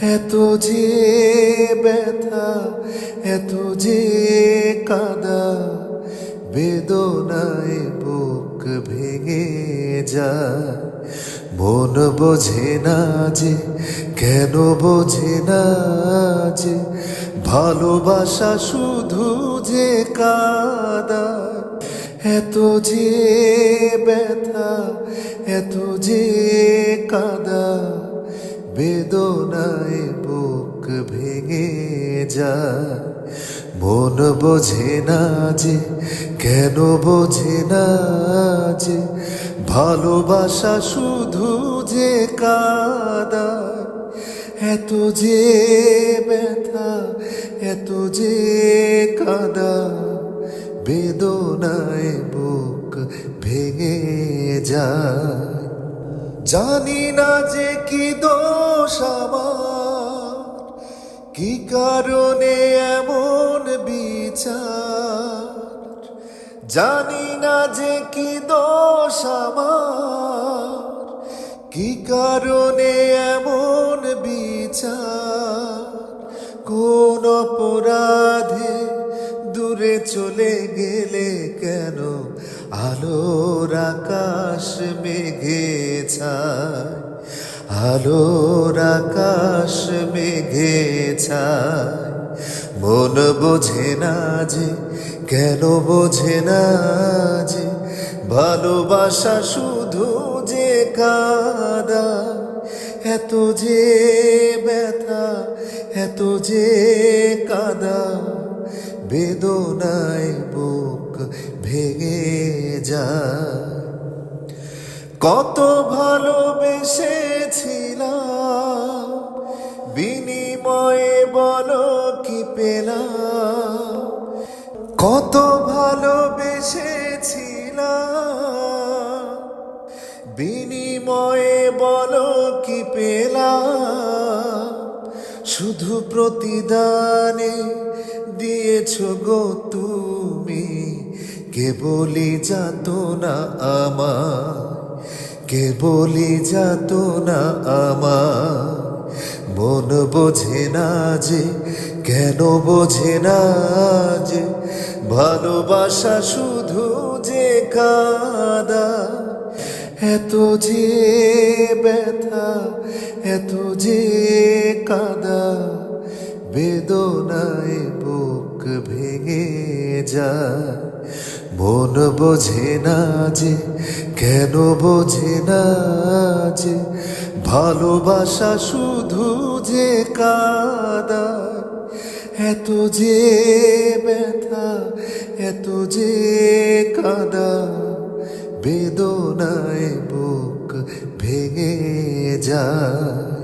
এত যে ব্যথা, এত যে কাদা, বেদনায় বুক ভেঙে যায়। মন বোঝে না যে, কেন বোঝে না যে, ভালোবাসা শুধু যে কাদা। এত যে ব্যথা, এত যে কাদা, বেদনায় বুক ভেঙে যায়। মন বোঝে না যে, কেন বোঝে না যে, ভালোবাসা শুধু যে কাদা। এত যে ব্যথা, এত যে কাদা, বেদনায় বুক ভেঙে যায়। জানি না যে কি দোষ আমার, কি কারণে এমন বিচার। জানি না যে কি দোষ আমার, কি কারণে এমন বিচার। কোন অপরাধে দূরে চলে গেলে কেন আলোর আকাশ মেঘে ছায়। আলোর আকাশ মেঘে ছায়। মন বোঝে না যে, কেন বোঝে না যে, ভালোবাসা শুধু যে কাদা। এত যে ব্যথা, এত যে কাদা, বেদনায় বুক ভেঙে যায়। কত ভালোবেসেছিলাম, বিনিময়ে বলো কি পেলাম। কত ভালোবেসেছিলাম, বিনিময়ে বলো কি পেলাম। শুধু প্রতিদানে দিয়েছ গো তুমি, কেবলই যাতনা আমার, কেবলই যাতনা আমার। মন বোঝে না যে, কেন বোঝে না যে, ভালোবাসা শুধু যে কাদা। এত যে ব্যথা, এত যে কাদা, বেদনায় বুক ভেঙে যায়। মন বোঝে না যে, কেন বোঝে না যে, ভালোবাসা শুধু যে কাদা। এত যে ব্যথা, এত যে কাদা, বেদনায় বুক ভেঙে যায়।